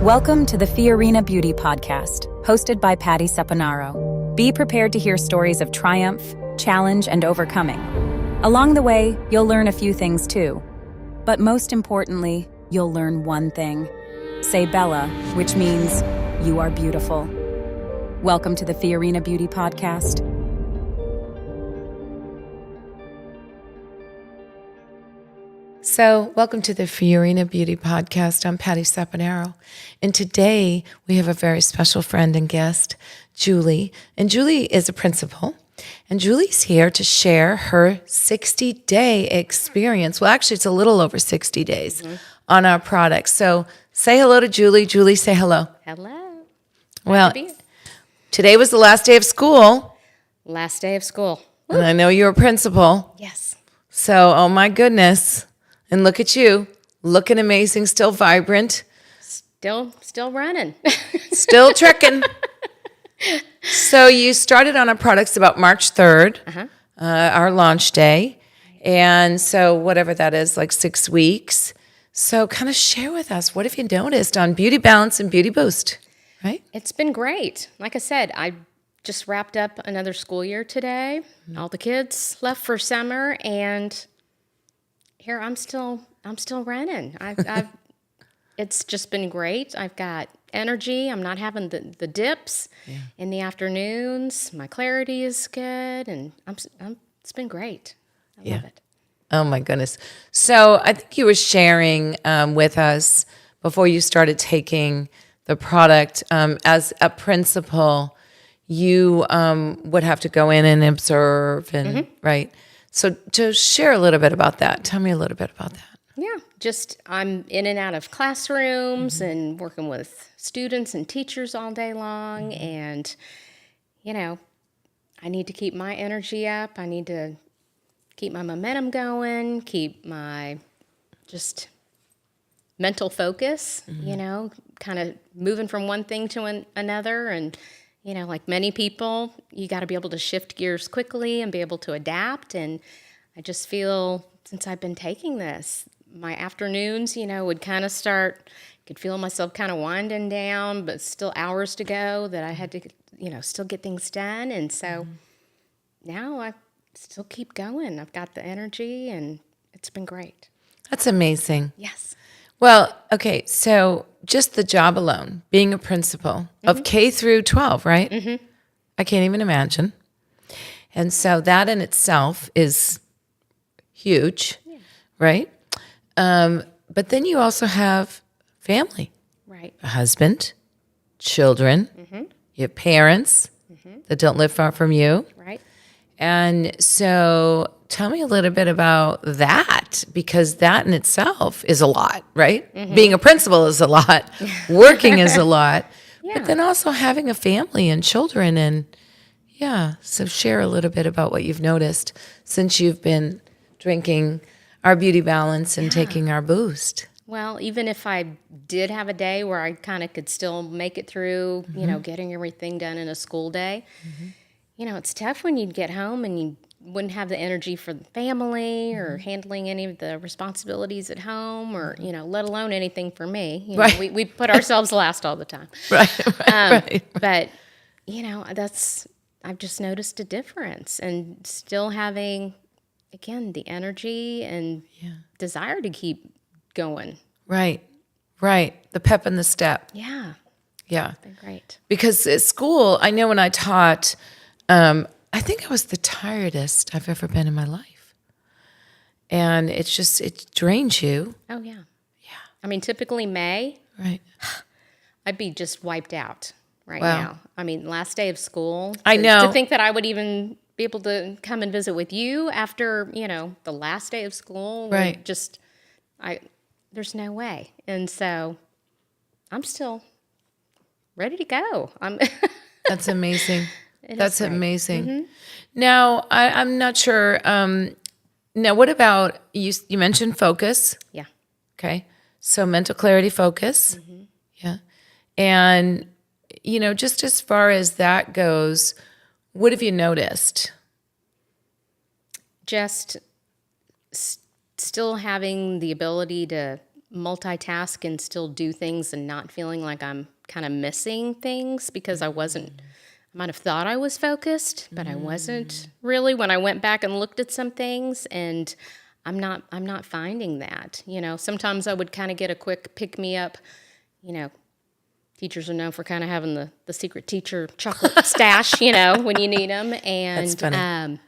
Welcome to the Fiorina Beauty Podcast, hosted by Patti Saponaro. Be prepared to hear stories of triumph, challenge, and overcoming. Along the way, you'll learn a few things too. But most importantly, you'll learn one thing. Say Bella, which means you are beautiful. Welcome to the Fiorina Beauty Podcast. So, welcome to the Fiorina Beauty Podcast. I'm Patti Saponaro. And today we have a very special friend and guest, Julie. And Julie is a principal. And Julie's here to share her 60-day experience. Well, actually, it's a little over 60 days on our products. So, say hello to Julie. Julie, say hello. Hello. Well, today was the last day of school. Last day of school. Woo. And I know you're a principal. Yes. So, oh my goodness. And look at you, looking amazing, still vibrant. Still running. Still trekking. So you started on our products about March 3rd, our launch day. And so whatever that is, like 6 weeks. So kind of share with us, what have you noticed on Beauty Balance and Beauty Boost, right? It's been great. Like I said, I just wrapped up another school year today. All the kids left for summer, and here I'm still running. It's just been great. I've got energy. I'm not having the dips in the afternoons. My clarity is good, and it's been great. I love it. Oh my goodness. So I think you were sharing with us before you started taking the product, as a principal, you would have to go in and observe and right. So to share a little bit about that, tell me a little bit about that. Yeah, just I'm in and out of classrooms and working with students and teachers all day long. And, I need to keep my energy up. I need to keep my momentum going, keep my just mental focus, kind of moving from one thing to another. And, like many people, you got to be able to shift gears quickly and be able to adapt. And I just feel since I've been taking this, my afternoons, would kind of could feel myself kind of winding down, but still hours to go that I had to, still get things done. And so now I still keep going. I've got the energy, and it's been great. That's amazing. Yes. Well, okay, so just the job alone, being a principal of K through 12, right? I can't even imagine. And so that in itself is huge, right? But then you also have family, Right. a husband, children, you have parents that don't live far from you. Right. And so tell me a little bit about that, because that in itself is a lot, right? Being a principal is a lot. Working is a lot. But then also having a family and children. And so share a little bit about what you've noticed since you've been drinking our Beauty Balance and taking our Boost. Well, even if I did have a day where I kind of could still make it through, getting everything done in a school day, it's tough when you'd get home and you wouldn't have the energy for the family or handling any of the responsibilities at home or, let alone anything for me. Right. We put ourselves last all the time. Right. But, I've just noticed a difference, and still having, again, the energy and desire to keep going. Right. The pep in the step. Yeah. Yeah. Been great. Because at school, I know when I taught, I think I was the tiredest I've ever been in my life. And it drains you. Oh, yeah. Yeah. I mean, typically May, Right. I'd be just wiped out Wow. now. I mean, last day of school. I know. To think that I would even be able to come and visit with you after, the last day of school. Right. There's no way. And so I'm still ready to go. That's amazing. That's great. amazing. Now, I'm not sure. Now, what about, you mentioned focus. Yeah. Okay. So mental clarity, focus. Yeah. And, just as far as that goes, what have you noticed? Just still having the ability to multitask and still do things and not feeling like I'm kind of missing things because I might have thought I was focused, but I wasn't really when I went back and looked at some things, and I'm not finding that. Sometimes I would kind of get a quick pick me up. Teachers are known for kind of having the secret teacher chocolate stash, when you need them. And That's funny.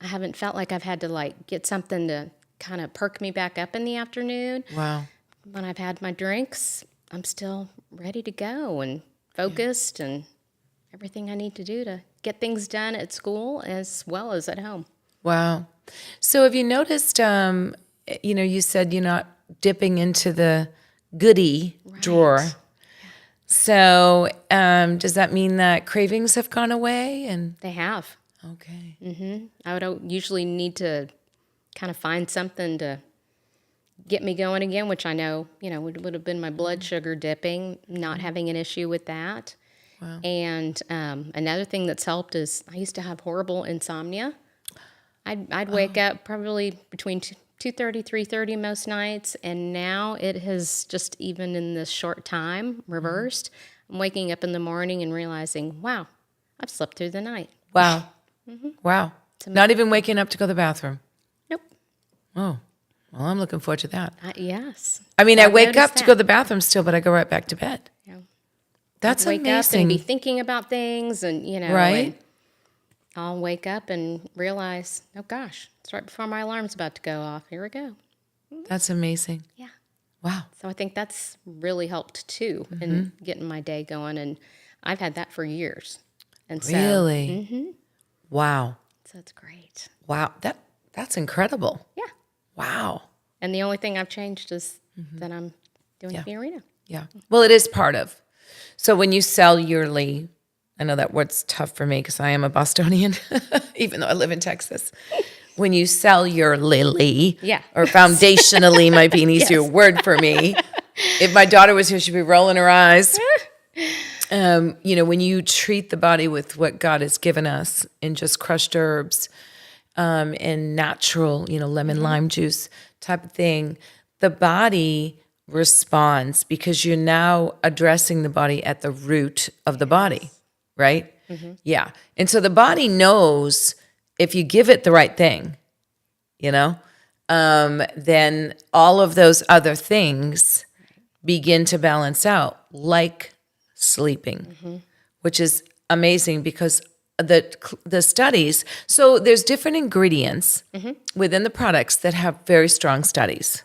I haven't felt like I've had to get something to kind of perk me back up in the afternoon. Wow. When I've had my drinks, I'm still ready to go and focused and everything I need to do to get things done at school as well as at home. Wow. So have you noticed, you said you're not dipping into the goodie drawer. So does that mean that cravings have gone away? And They have. okay. I would usually need to kind of find something to get me going again, which I know, would have been my blood sugar dipping, not having an issue with that. Wow. And another thing that's helped is I used to have horrible insomnia. I'd wake up probably between 2:30, 3:30 most nights, and now it has just, even in this short time, reversed. I'm waking up in the morning and realizing, wow, I've slept through the night. Wow. Wow. Not even waking up to go to the bathroom. Nope. Oh, well, I'm looking forward to that. Yes. I mean, I I've wake up noticed to that. go to the bathroom still, but I go right back to bed. Yeah. That's Wake up and amazing. be thinking about things, and Right. and I'll wake up and realize, oh gosh, it's right before my alarm's about to go off. Here we go. That's amazing. Yeah. Wow. So I think that's really helped too in getting my day going, and I've had that for years. And so, Really? Wow. so it's great. Wow. That's incredible. Yeah. Wow. And the only thing I've changed is that I'm doing Yeah. Fiorina. Yeah. Well, it is part of. So when you cellularly, I know that word's tough for me because I am a Bostonian, even though I live in Texas. When you cellularly, Yeah. or foundationally might be an easier Yes. word for me. If my daughter was here, she'd be rolling her eyes. When you treat the body with what God has given us in just crushed herbs and natural, lemon lime juice type of thing, the body responds because you're now addressing the body at the root of the body, right? Yeah. And so the body knows if you give it the right thing, then all of those other things begin to balance out, like sleeping, which is amazing because the studies, so there's different ingredients within the products that have very strong studies.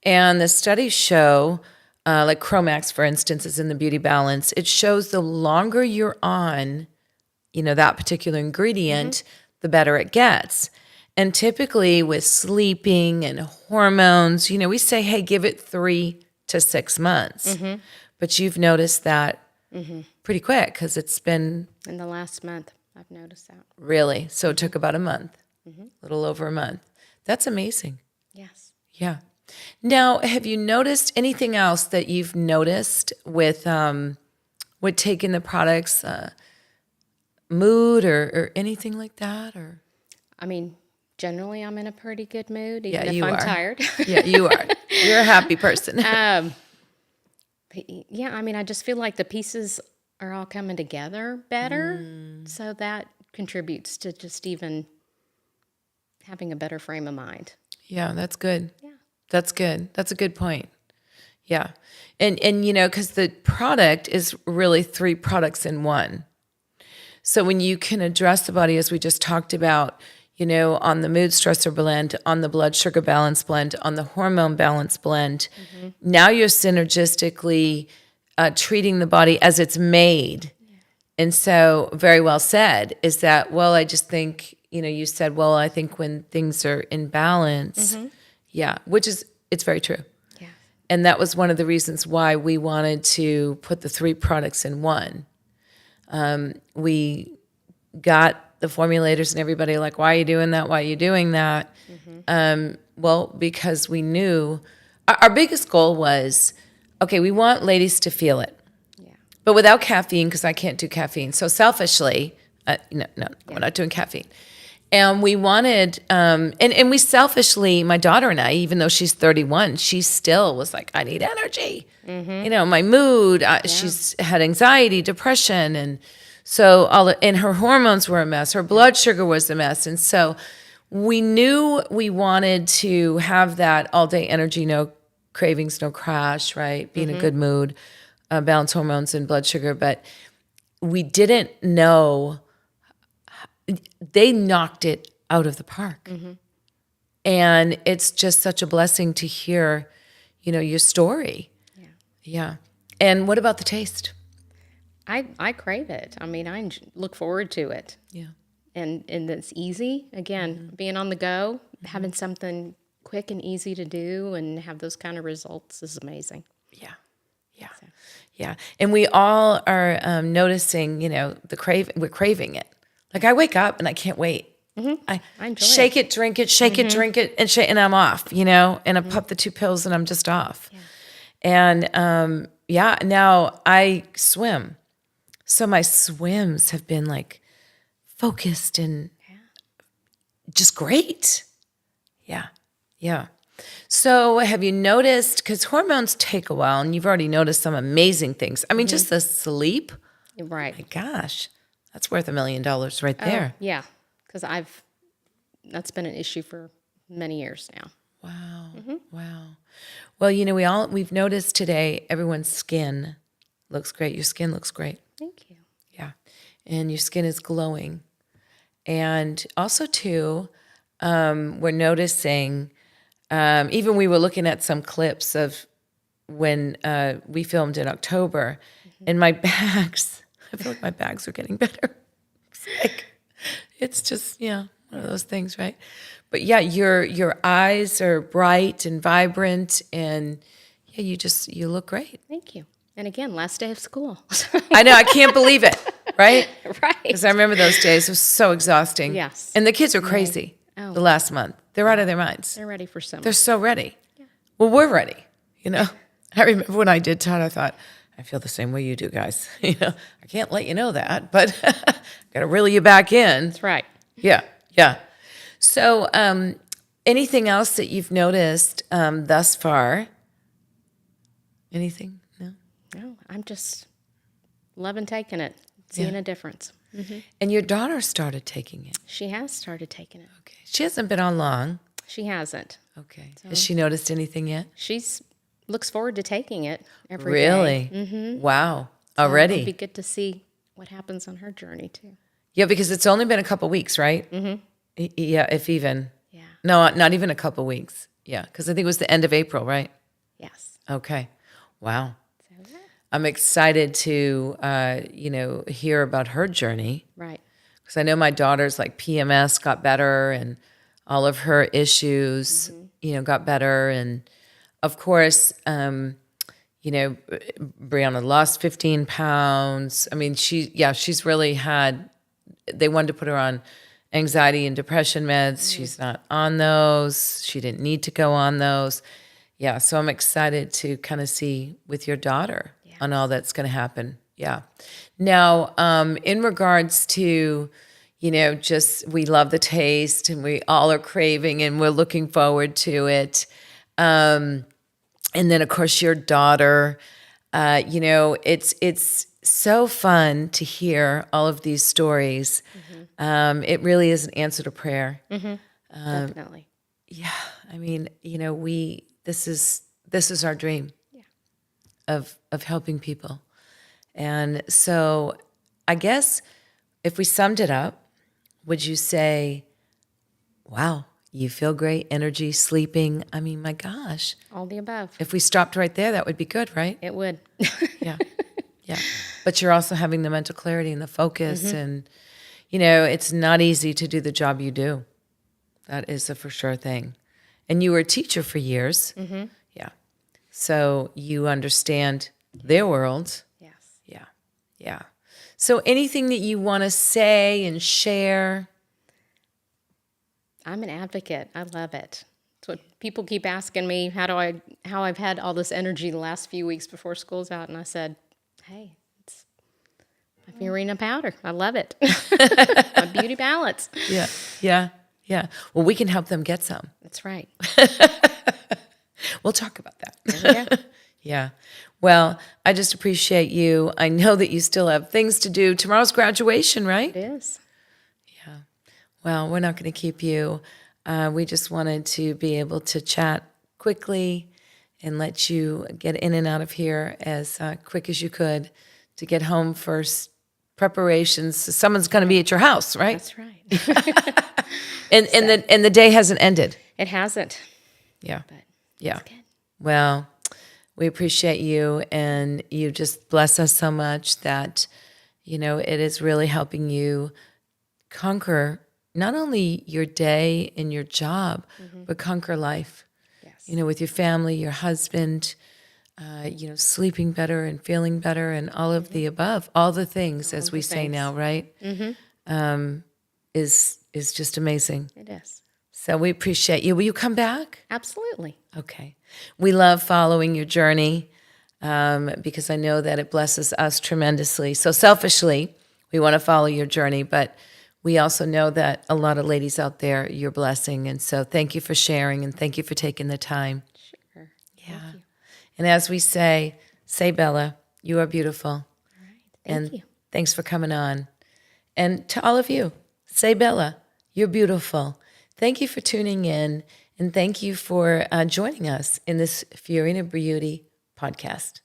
And the studies show, like Chromax, for instance, is in the Beauty Balance. It shows the longer you're on, that particular ingredient, the better it gets. And typically with sleeping and hormones, we say, hey, give it 3 to 6 months. But you've noticed that pretty quick because it's been In the last month, I've noticed that. really, so it took about a month, a little over a month. That's amazing. Yes. Yeah. Now, have you noticed anything else that you've noticed with taking the products, mood or anything like that? Or I mean, generally I'm in a pretty good mood, even Yeah, if you I'm are. tired. yeah, you are. You're a happy person. But yeah, I mean, I just feel like the pieces are all coming together better. So that contributes to just even having a better frame of mind. Yeah, that's good. Yeah. That's good. That's a good point. Yeah. And because the product is really 3 products in one. So when you can address the body, as we just talked about, on the mood stressor blend, on the blood sugar balance blend, on the hormone balance blend, now you're synergistically treating the body as it's made. And so very well said is that, well, I just think, you said, well, I think when things are in balance, yeah, it's very true. Yeah. And that was one of the reasons why we wanted to put the 3 products in one. We got the formulators and everybody like, why are you doing that? Why are you doing that? Well, because we knew our biggest goal was, okay, we want ladies to feel it, but without caffeine, because I can't do caffeine. So selfishly, no, we're not doing caffeine. And we wanted, and we selfishly, my daughter and I, even though she's 31, she still was like, I need energy. My mood, she's had anxiety, depression. And so and her hormones were a mess. Her blood sugar was a mess. And so we knew we wanted to have that all day energy, no cravings, no crash, right? Be in a good mood, balance hormones and blood sugar. But we didn't know. They knocked it out of the park. And it's just such a blessing to hear, your story. Yeah. And what about the taste? I crave it. I mean, look forward to it. Yeah. And it's easy. Again, being on the go, having something quick and easy to do and have those kind of results is amazing. Yeah. Yeah. Yeah. And we all are noticing, we're craving it. Like I wake up and I can't wait. I enjoy shake it, drink it, shake it, drink it, and I'm off, and I pop the 2 pills and I'm just off. Yeah. And now I swim. So my swims have been like focused and just great. Yeah. Yeah. So have you noticed, because hormones take a while and you've already noticed some amazing things. I mean, just the sleep. Right. My gosh. That's worth $1 million right there. Yeah, because that's been an issue for many years now. Wow. Wow. Well, we've noticed today everyone's skin looks great. Your skin looks great. Thank you. Yeah. And your skin is glowing. And also too, we're noticing, even we were looking at some clips of when we filmed in October, and my bags, I feel like my bags are getting better. It's just, one of those things, right? But yeah, your eyes are bright and vibrant, and you look great. Thank you. And again, last day of school. I know, I can't believe it, right? Right. Because I remember those days. It was so exhausting. Yes. And the kids are crazy the last month. They're out of their minds. They're ready for summer. They're so ready. Yeah. Well, we're ready, I remember when I did Todd, I thought, I feel the same way you do, guys. I can't let you know that, but got to reel you back in. That's right. Yeah, yeah. So anything else that you've noticed thus far? Anything? No? No, I'm just loving taking it, seeing a difference. And your daughter started taking it. She has started taking it. Okay. She hasn't been on long. She hasn't. Okay. Has she noticed anything yet? She's looks forward to taking it every day. Really? Wow. Already? It'll be good to see what happens on her journey, too. Yeah, because it's only been a couple weeks, right? Yeah, if even. Yeah. No, not even a couple weeks. Yeah, because I think it was the end of April, right? Yes. Okay. Wow. I'm excited to, hear about her journey. Right. Because I know my daughter's like PMS got better and all of her issues, got better. And of course, Brianna lost 15 pounds. I mean, she's really they wanted to put her on anxiety and depression meds. She's not on those. She didn't need to go on those. Yeah, so I'm excited to kind of see with your daughter on all that's going to happen. Yeah. Now, in regards to, just we love the taste and we all are craving and we're looking forward to it. And then, of course, your daughter, it's so fun to hear all of these stories. It really is an answer to prayer. Definitely. Yeah. I mean, this is our dream of helping people. And so I guess if we summed it up, would you say, wow, you feel great, energy, sleeping? I mean, my gosh. All the above. If we stopped right there, that would be good, right? It would. Yeah. Yeah. But you're also having the mental clarity and the focus. And, it's not easy to do the job you do. That is a for sure thing. And you were a teacher for years. Yeah. So you understand their world. Yes. Yeah. Yeah. So anything that you want to say and share? I'm an advocate. I love it. It's what people keep asking me, how I've had all this energy the last few weeks before school's out. And I said, hey, I Fiorina powder. I love it. My beauty balance. Yeah. Well, we can help them get some. That's right. We'll talk about that. There we go. Yeah. Well, I just appreciate you. I know that you still have things to do. Tomorrow's graduation, right? It is. Yeah. Well, we're not going to keep you. We just wanted to be able to chat quickly and let you get in and out of here as quick as you could to get home for preparations. Someone's going to be at your house, right? That's right. And the day hasn't ended. It hasn't. Yeah. But Yeah. it's good. Well, we appreciate you, and you just bless us so much that, it is really helping you conquer not only your day and your job, but conquer life. Yes. With your family, your husband, sleeping better and feeling better and all of the above, all the things, as we say now, right? Is just amazing. It is. So we appreciate you. Will you come back? Absolutely. Okay. We love following your journey because I know that it blesses us tremendously. So selfishly, we want to follow your journey, but we also know that a lot of ladies out there, you're blessing. And so thank you for sharing, and thank you for taking the time. Sure. Yeah. Thank you. And as we say Bella, you are beautiful. All right. Thank you. Thanks for coming on. And to all of you, say Bella, you're beautiful. Thank you for tuning in, and thank you for joining us in this Fiorina Beauty Podcast.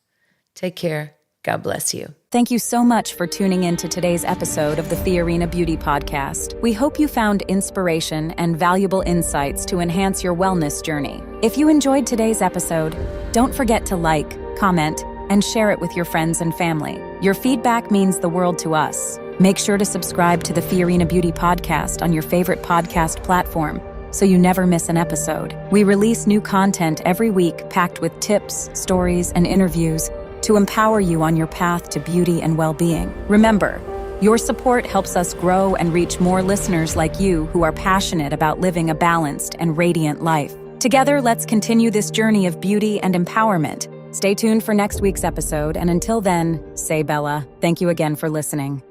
Take care. God bless you. Thank you so much for tuning in to today's episode of the Fiorina Beauty Podcast. We hope you found inspiration and valuable insights to enhance your wellness journey. If you enjoyed today's episode, don't forget to like, comment, and share it with your friends and family. Your feedback means the world to us. Make sure to subscribe to the Fiorina Beauty Podcast on your favorite podcast platform so you never miss an episode. We release new content every week packed with tips, stories, and interviews to empower you on your path to beauty and well-being. Remember, your support helps us grow and reach more listeners like you who are passionate about living a balanced and radiant life. Together, let's continue this journey of beauty and empowerment. Stay tuned for next week's episode, and until then, say Bella. Thank you again for listening.